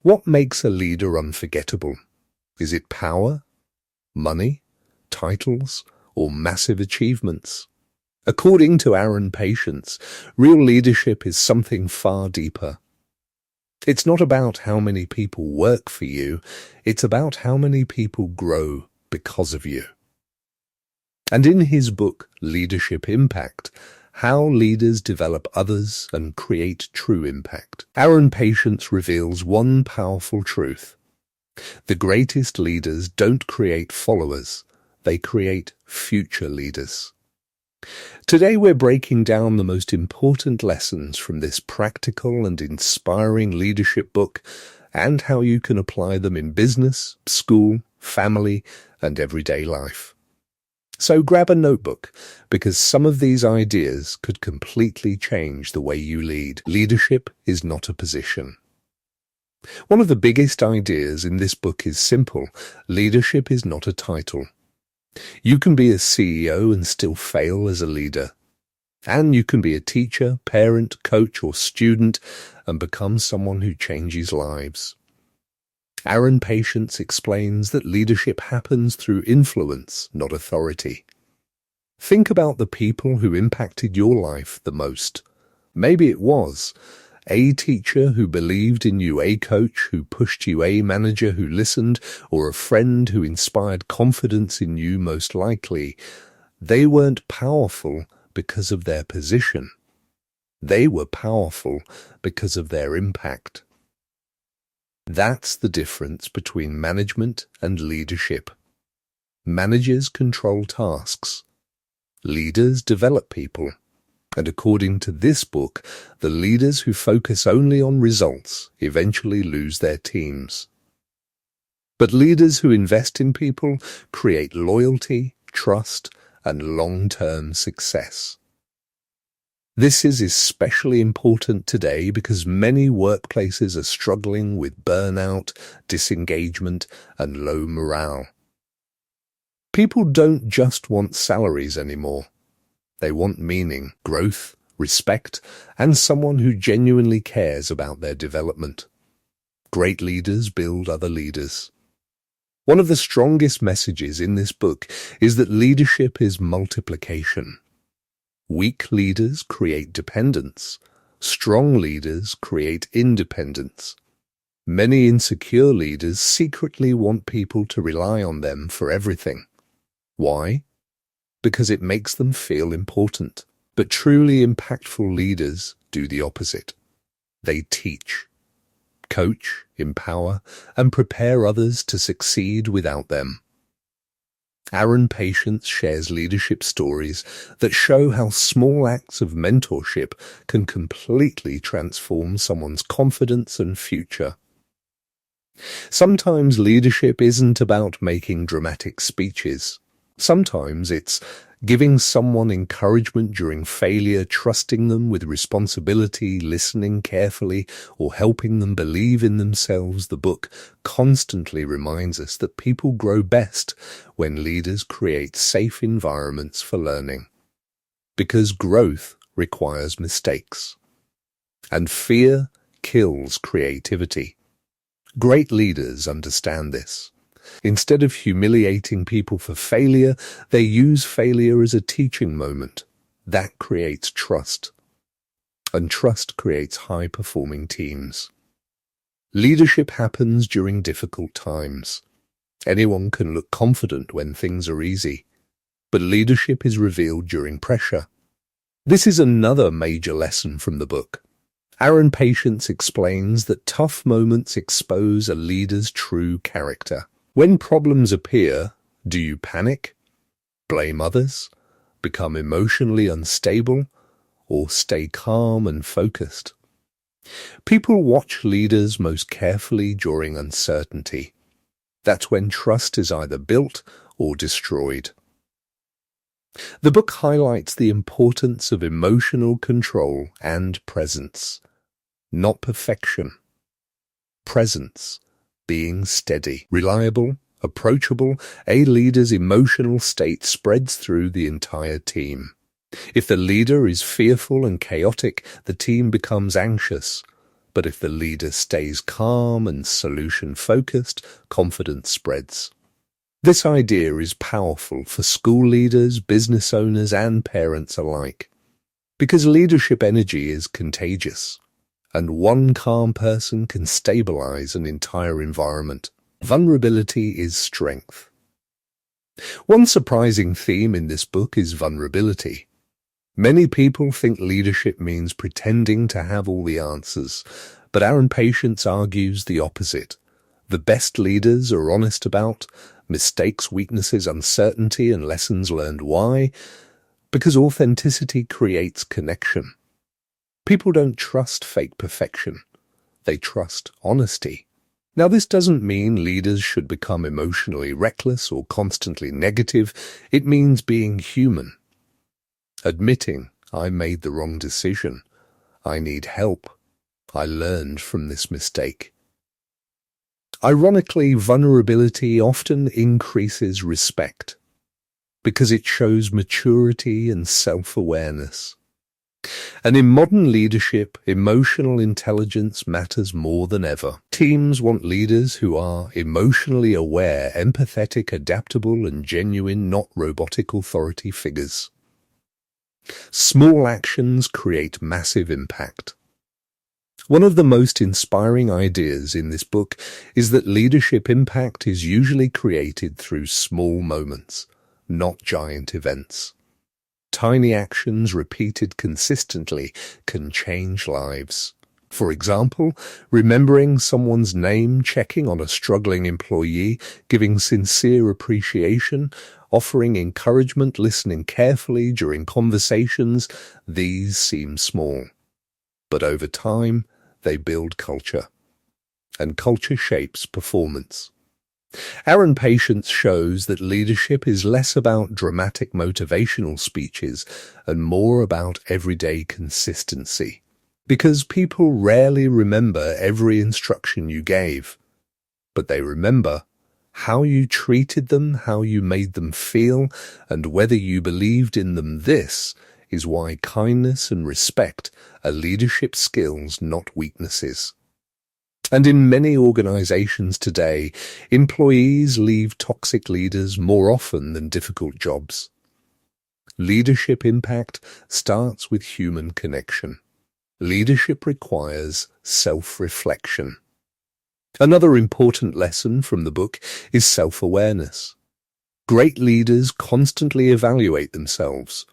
What makes a leader unforgettable? Is it power, money, titles, or massive achievements? According to Aaron Patience, real leadership is something far deeper. It's not about how many people work for you, it's about how many people grow because of you. And in his book, Leadership Impact, How Leaders Develop Others and Create True Impact, Aaron Patience reveals one powerful truth. The greatest leaders don't create followers, they create future leaders. Today we're breaking down the most important lessons from this practical and inspiring leadership book and how you can apply them in business, school, family, and everyday life. So grab a notebook, because some of these ideas could completely change the way you lead. Leadership is not a position. One of the biggest ideas in this book is simple. Leadership is not a title. You can be a CEO and still fail as a leader. And you can be a teacher, parent, coach, or student and become someone who changes lives. Aaron Patience explains that leadership happens through influence, not authority. Think about the people who impacted your life the most. Maybe it was a teacher who believed in you, a coach who pushed you, a manager who listened, or a friend who inspired confidence in you. Most likely, they weren't powerful because of their position. They were powerful because of their impact. That's the difference between management and leadership. Managers control tasks. Leaders develop people. And according to this book, the leaders who focus only on results eventually lose their teams. But leaders who invest in people create loyalty, trust, and long-term success. This is especially important today because many workplaces are struggling with burnout, disengagement, and low morale. People don't just want salaries anymore. They want meaning, growth, respect, and someone who genuinely cares about their development. Great leaders build other leaders. One of the strongest messages in this book is that leadership is multiplication. Weak leaders create dependence. Strong leaders create independence. Many insecure leaders secretly want people to rely on them for everything. Why? Because it makes them feel important. But truly impactful leaders do the opposite. They teach, coach, empower, and prepare others to succeed without them. Aaron Patience shares leadership stories that show how small acts of mentorship can completely transform someone's confidence and future. Sometimes leadership isn't about making dramatic speeches. Sometimes it's giving someone encouragement during failure, trusting them with responsibility, listening carefully, or helping them believe in themselves. The book constantly reminds us that people grow best when leaders create safe environments for learning. Because growth requires mistakes. And fear kills creativity. Great leaders understand this. Instead of humiliating people for failure, they use failure as a teaching moment. That creates trust. And trust creates high-performing teams. Leadership happens during difficult times. Anyone can look confident when things are easy, but leadership is revealed during pressure. This is another major lesson from the book. Aaron Patience explains that tough moments expose a leader's true character. When problems appear, do you panic, blame others, become emotionally unstable, or stay calm and focused? People watch leaders most carefully during uncertainty. That's when trust is either built or destroyed. The book highlights the importance of emotional control and presence, not perfection. Presence. Being steady, reliable, approachable, a leader's emotional state spreads through the entire team. If the leader is fearful and chaotic, the team becomes anxious. But if the leader stays calm and solution-focused, confidence spreads. This idea is powerful for school leaders, business owners, and parents alike, because leadership energy is contagious, and one calm person can stabilize an entire environment. Vulnerability is strength. One surprising theme in this book is vulnerability. Many people think leadership means pretending to have all the answers, but Aaron Patience argues the opposite. The best leaders are honest about mistakes, weaknesses, uncertainty, and lessons learned. Why? Because authenticity creates connection. People don't trust fake perfection. They trust honesty. Now, this doesn't mean leaders should become emotionally reckless or constantly negative. It means being human. Admitting, I made the wrong decision. I need help. I learned from this mistake. Ironically, vulnerability often increases respect because it shows maturity and self-awareness. And in modern leadership, emotional intelligence matters more than ever. Teams want leaders who are emotionally aware, empathetic, adaptable, and genuine, not robotic authority figures. Small actions create massive impact. One of the most inspiring ideas in this book is that leadership impact is usually created through small moments, not giant events. Tiny actions repeated consistently can change lives. For example, remembering someone's name, checking on a struggling employee, giving sincere appreciation, offering encouragement, listening carefully during conversations. These seem small, but over time, they build culture, and culture shapes performance. Aaron Patience shows that leadership is less about dramatic motivational speeches and more about everyday consistency, because people rarely remember every instruction you gave, but they remember how you treated them, how you made them feel, and whether you believed in them. This is why kindness and respect are leadership skills, not weaknesses. And in many organizations today, employees leave toxic leaders more often than difficult jobs. Leadership impact starts with human connection. Leadership requires self-reflection. Another important lesson from the book is self-awareness. Great leaders constantly evaluate themselves.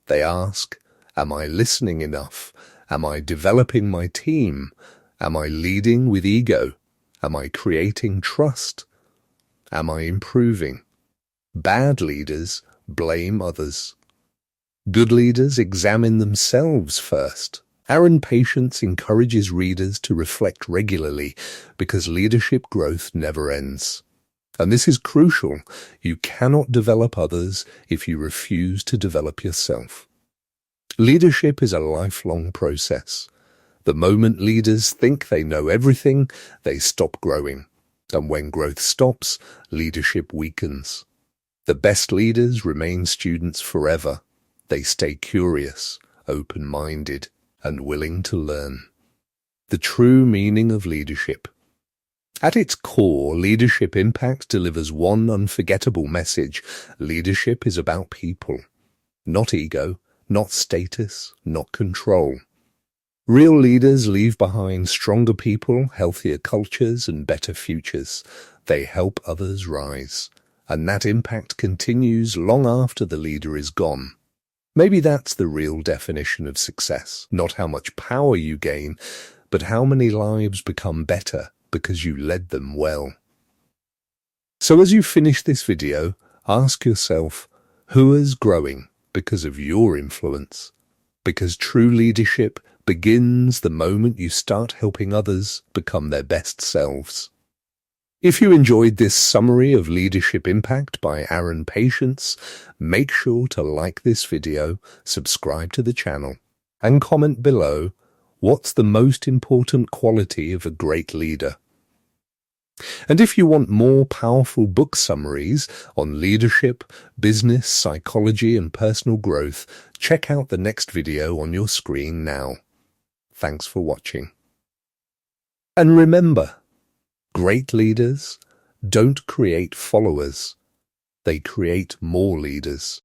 They ask, am I listening enough? Am I developing my team? Am I leading with ego? Am I creating trust? Am I improving? Bad leaders blame others. Good leaders examine themselves first. Aaron Patience encourages readers to reflect regularly because leadership growth never ends. And this is crucial. You cannot develop others if you refuse to develop yourself. Leadership is a lifelong process. The moment leaders think they know everything, they stop growing. And when growth stops, leadership weakens. The best leaders remain students forever. They stay curious, open-minded, and willing to learn. The true meaning of leadership. At its core, leadership impact delivers one unforgettable message. Leadership is about people, not ego, not status, not control. Real leaders leave behind stronger people, healthier cultures, and better futures. They help others rise, and that impact continues long after the leader is gone. Maybe that's the real definition of success. Not how much power you gain, but how many lives become better because you led them well. So as you finish this video, ask yourself, who is growing because of your influence? Because true leadership begins the moment you start helping others become their best selves. If you enjoyed this summary of leadership impact by Aaron Patience, make sure to like this video, subscribe to the channel, and comment below, what's the most important quality of a great leader? And if you want more powerful book summaries on leadership, business, psychology, and personal growth, check out the next video on your screen now. Thanks for watching. And remember, great leaders don't create followers. They create more leaders.